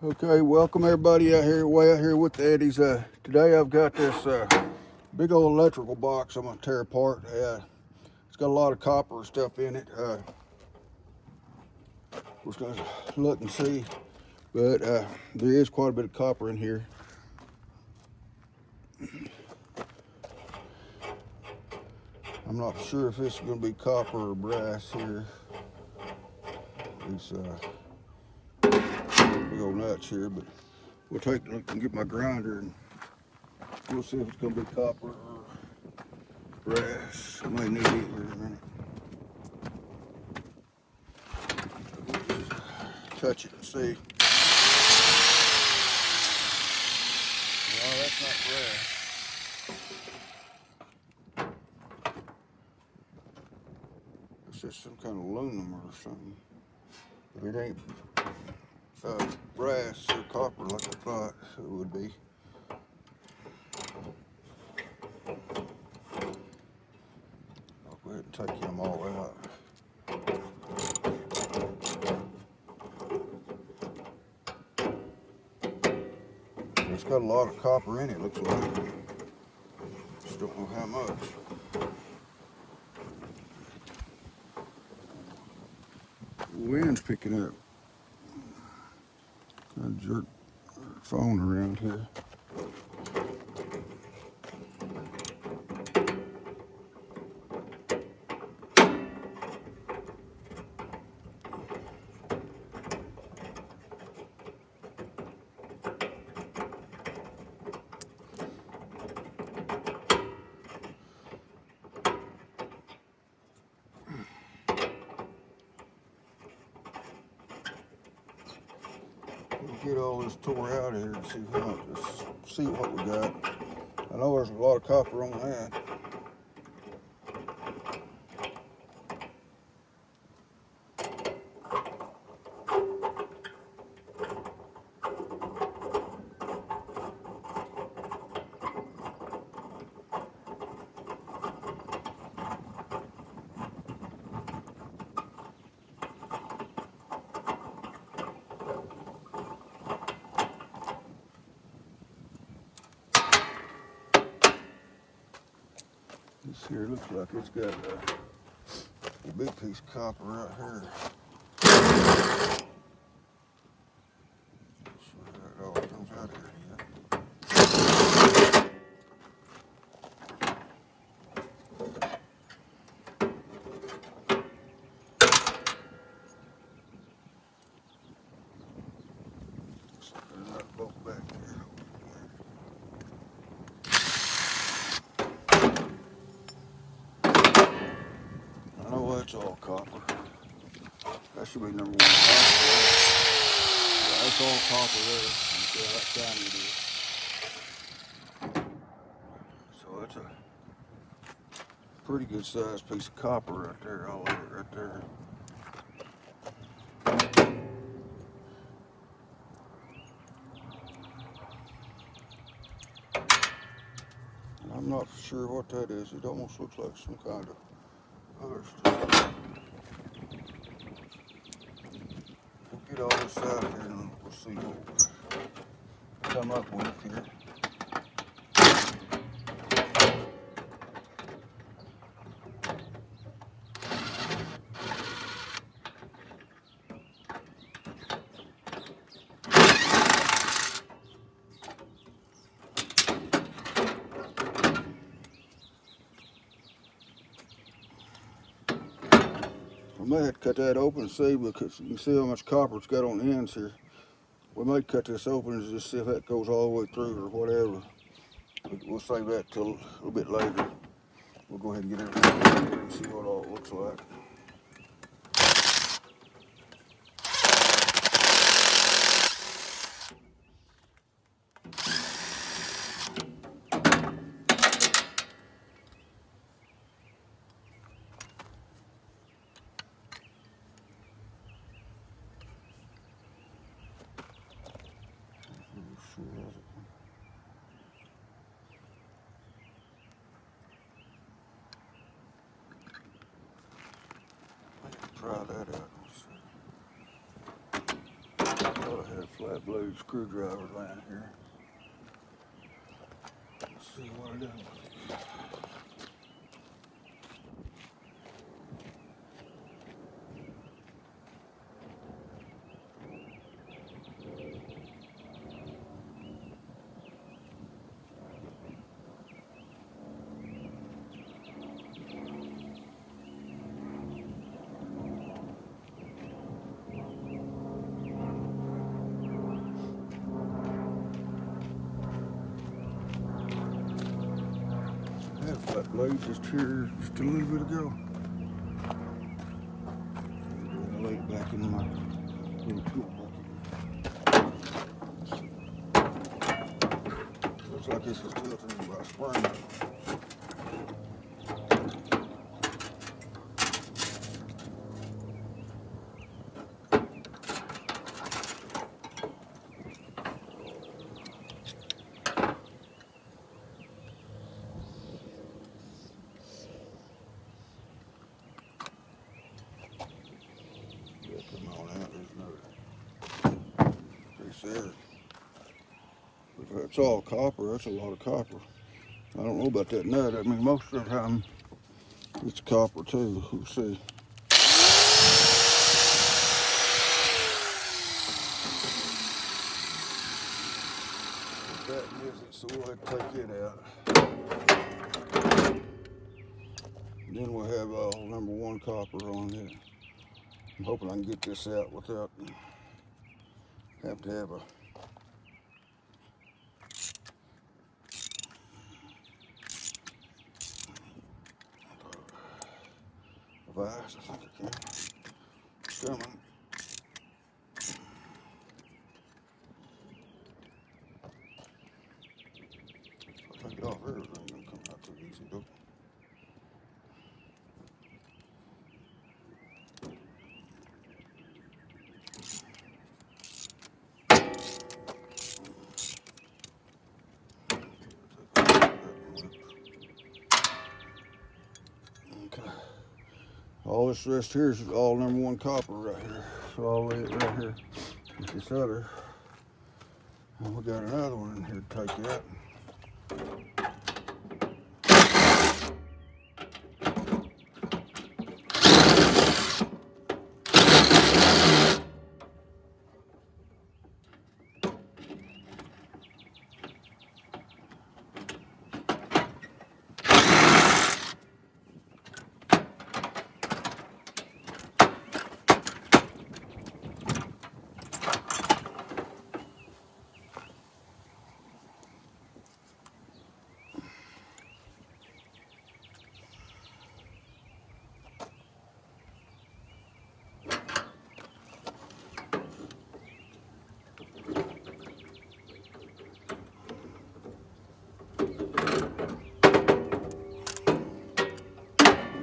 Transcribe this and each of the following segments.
Okay, welcome everybody way out here with the Eddies. Today I've got this big old electrical box I'm gonna tear apart. It's got a lot of copper and stuff in it. We're just gonna look and see, but there is quite a bit of copper in here. I'm not sure if this is gonna be copper or brass here. These big old nuts here, but we'll take a look and get my grinder and we'll see if it's gonna be copper or brass. I may need it here in a minute. Touch it and see. No, that's not brass. It's just some kind of aluminum or something. But it ain't brass or copper like I thought it would be. I'll go ahead and take them all out. It's got a lot of copper in it, looks like. Just don't know how much. The wind's picking up. Kind of jerk the phone around here. Get all this tore out of here and see what we got. I know there's a lot of copper on that. This here looks like it's got a big piece of copper right here. So that all comes out here yet. So there's another bolt back there. I know that's all copper. That should be number one. Yeah, that's all copper there. See how shiny it is. So that's a pretty good sized piece of copper right there. All over it right there. And I'm not sure what that is. It almost looks like some kind of other stuff. We'll get all this out of here and we'll see what we come up with here. We may have to cut that open and see, because you can see how much copper it's got on the ends here. We might cut this open and just see if that goes all the way through or whatever. We'll save that till a little bit later. We'll go ahead and get everything out here and see what all it looks like. Try that out. Go ahead. flat blade screwdriver laying here. Let's see what it does. Flat blade just here just a little bit ago. I'll lay it back in my little tool bucket. Looks like this is tilting by spring. Come on out, there's another piece there. If that's all copper, that's a lot of copper. I don't know about that nut. I mean, most of the time it's copper too. We'll see. That is it, so we'll have to take it out. And then we'll have number 1 copper on it. I'm hoping I can get this out without having to have a vise. I think I can. It's coming. I'll take it off here. It ain't gonna come out too easy though. All this rest here is all number 1 copper right here. So I'll lay it right here with this other. And we got another one in here to take out.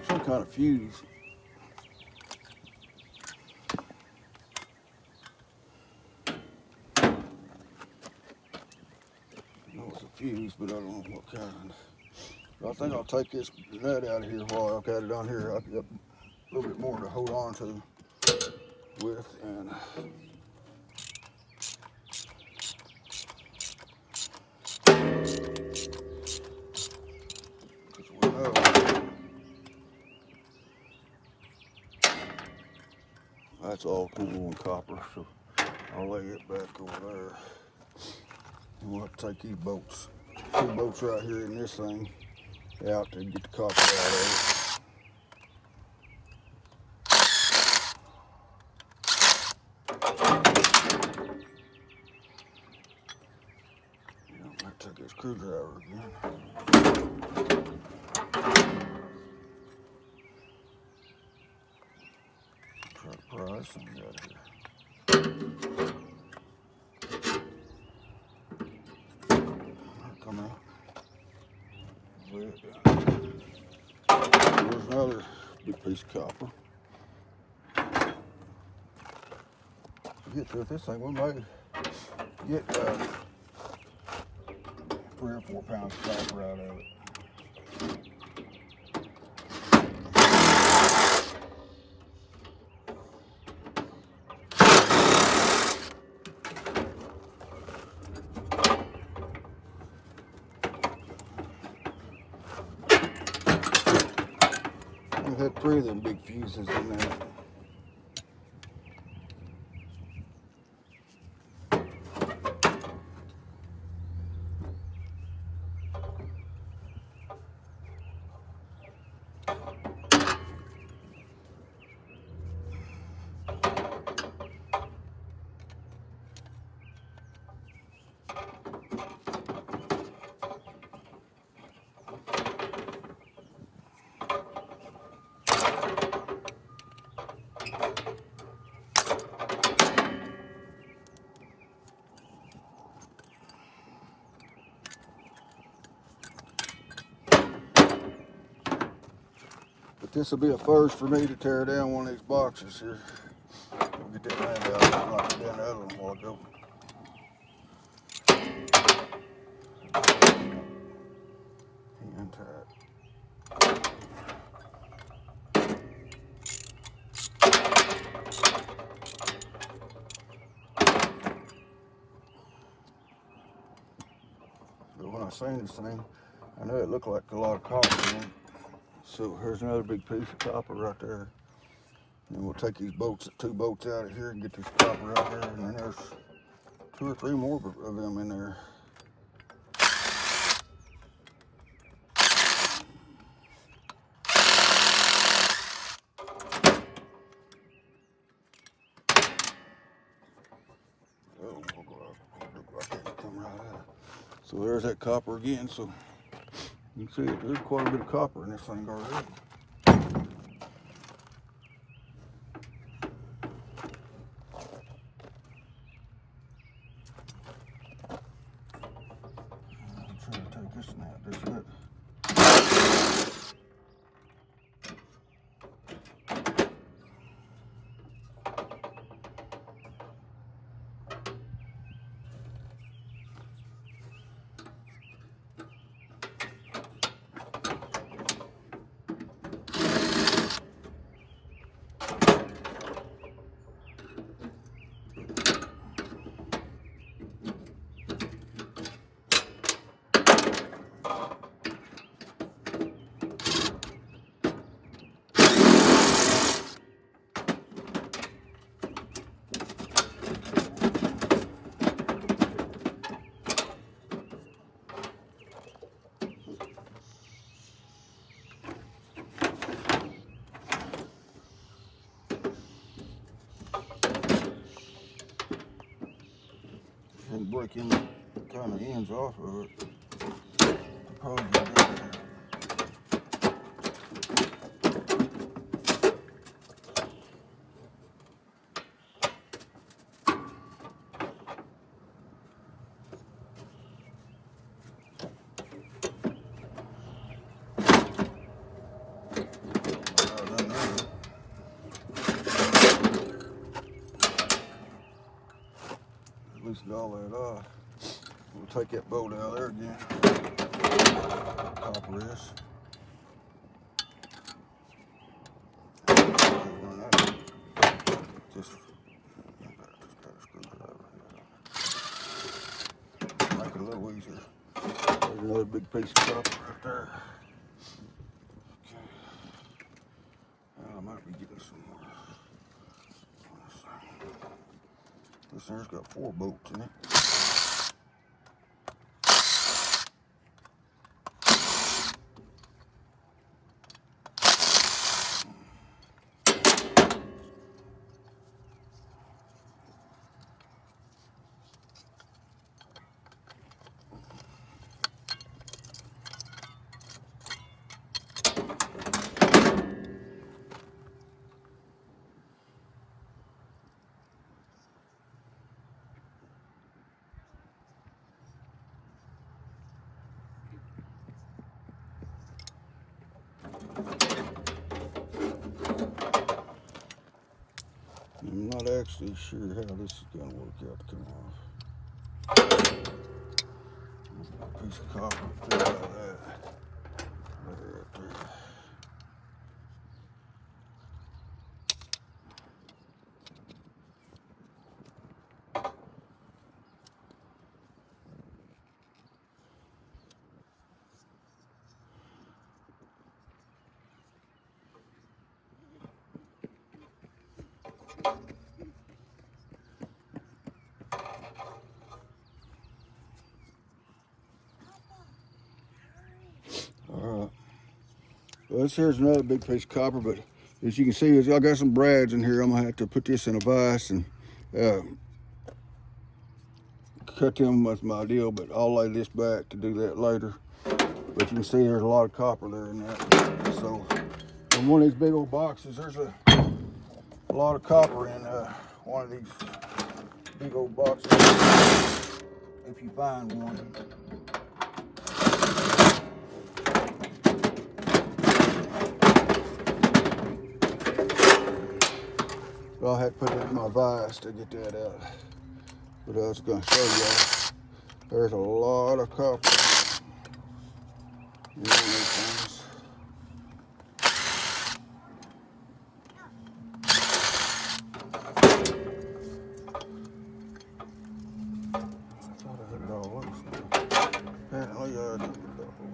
Some kind of fuse. I know it's a fuse, but I don't know what kind. But I think I'll take this nut out of here while I've got it on here. I've got a little bit more to hold on to with, and because we know that's all cool and copper, so I'll lay it back over there. And we'll have to take these bolts, 2 bolts right here in this thing, out to get the copper out of it. I might take this screwdriver again. Try to pry this thing out of here. Come out. Lay it down. There's another big piece of copper. Get through this thing, we may get 3 or 4 pounds of copper out of it. had 3 of them big fuses in there. But this will be a first for me to tear down one of these boxes here. We'll get that land out. I knocked it down the other one a while ago. Hand tight. But when I seen this thing, I knew it looked like a lot of copper in it. So here's another big piece of copper right there. And we'll take these bolts, 2 bolts out of here and get this copper out there. And then there's 2 or 3 more of them in there. Oh, I can't come right out. So there's that copper again. So you can see it, there's quite a bit of copper in this thing already. I'm trying to take this one out. There's that. And break in the kind of ends off of it. Probably get it there. At least get all that off. We'll take that bolt out of there again. Copper is. Just gotta screw it over here. Make it a little easier. There's another big piece of copper right there. Okay. I might be getting some more. This there's got 4 bolts in it. I'm not actually sure how this is going to work out to come off. A piece of copper fell out of that. Right there. Alright. Well, this here's another big piece of copper, but as you can see, I got some brads in here. I'm gonna have to put this in a vise and cut them with my deal, but I'll lay this back to do that later. But you can see there's a lot of copper there in that. So in one of these big old boxes, there's a lot of copper in one of these big old boxes, if you find one. But I'll have to put it in my vise to get that out. But I was going to show y'all, there's a lot of copper in these things. I thought I had it all loose. Apparently I didn't get it all loose.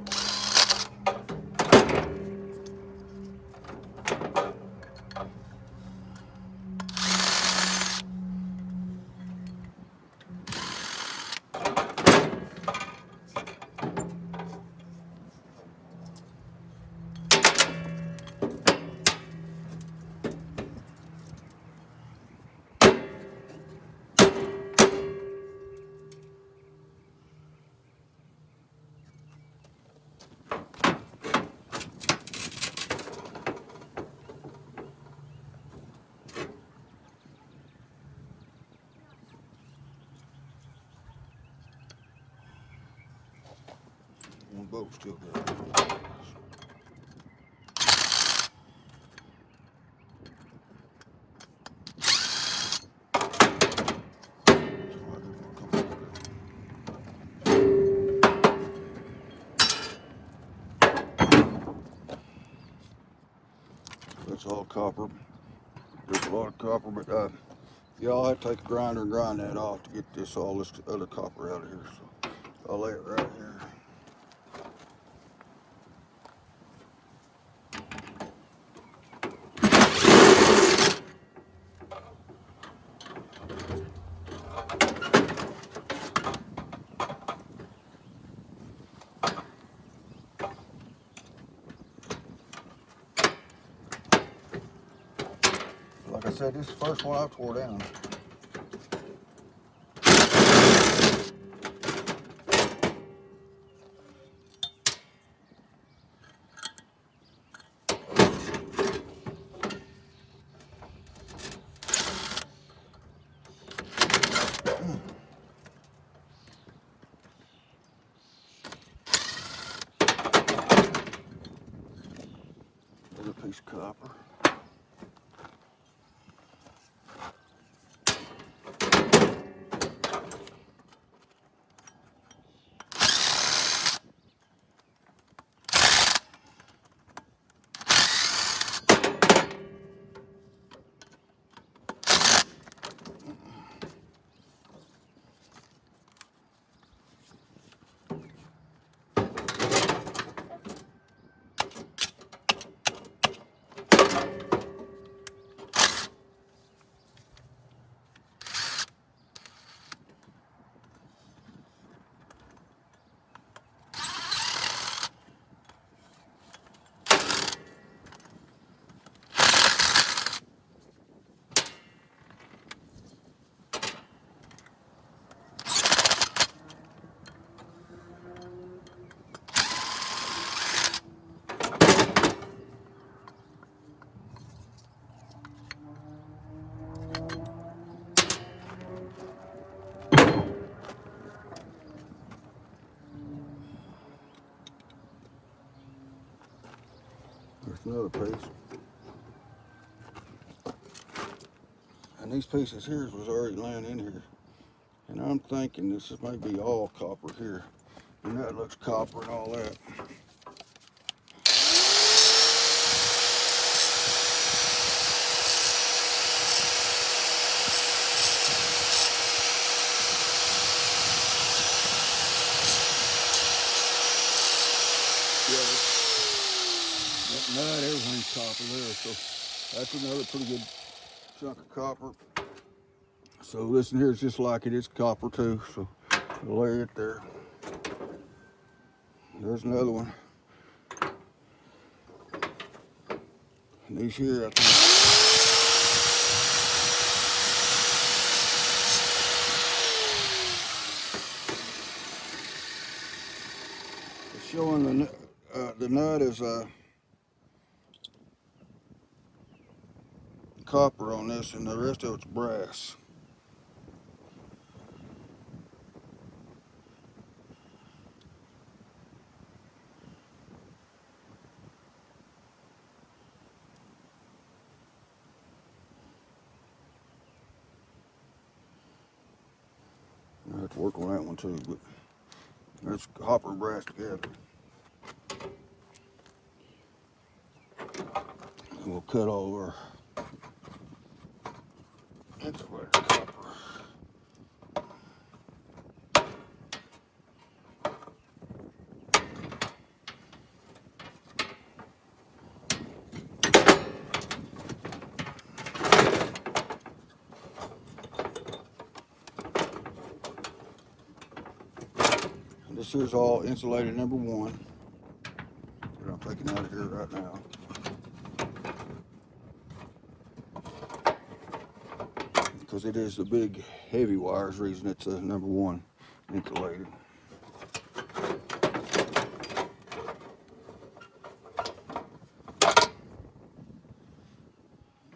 One boat still got it. That's all copper. There's a lot of copper, but y'all have to take a grinder and grind that off to get all this other copper out of here. So I'll lay it right here. Like I said, this is the first one I tore down. Another piece of copper. There's another piece. And these pieces here was already laying in here. And I'm thinking this is maybe all copper here. And that looks copper and all that. Yeah, not everything's copper there, so that's another pretty good chunk of copper. So this in here is just like it. It's copper too. So I'll lay it there. There's another one. And these here, I think. It's showing the nut is copper on this, and the rest of it's brass. I have to work on that one too, but that's copper and brass together. And we'll cut all our insulated copper. This here's all insulated number 1 that I'm taking out of here right now. Because it is the big heavy wires, reason it's a number 1 insulated.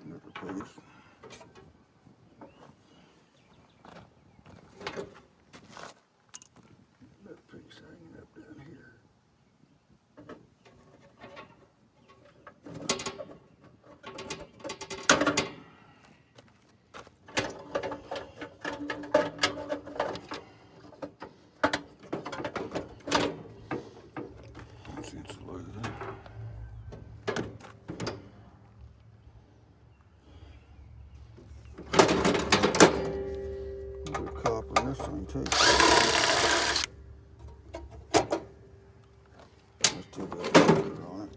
Another piece. Another piece hanging up down here. Copper in this thing too. Let's do that on it.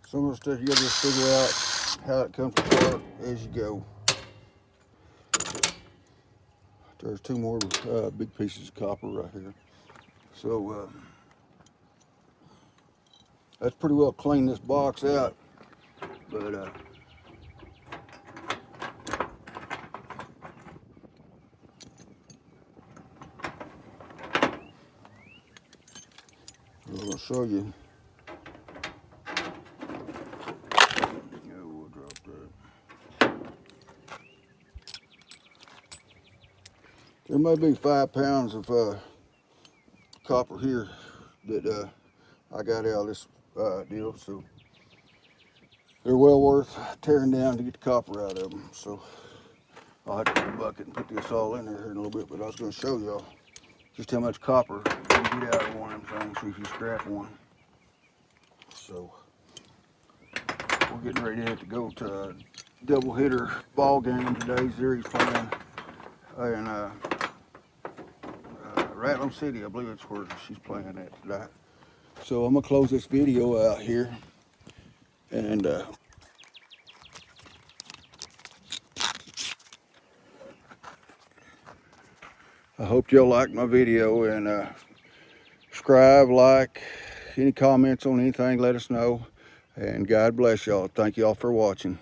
Some of the stuff you gotta just figure out how it comes apart as you go. There's 2 more big pieces of copper right here. So that's pretty well cleaned this box out, but I'm gonna show you. There may be 5 pounds of copper here that I got out of this deal, so they're well worth tearing down to get the copper out of them. So I'll have to get a bucket and put this all in there here in a little bit, but I was going to show y'all just how much copper you get out of one of them things, see if you scrap one. So we're getting ready to have to go to a double hitter ball game today. Zuri's playing in Rattlin City, I believe that's where she's playing at tonight. So I'm gonna close this video out here, and I hope y'all like my video, and subscribe, like, any comments on anything, let us know, and God bless y'all. Thank y'all for watching.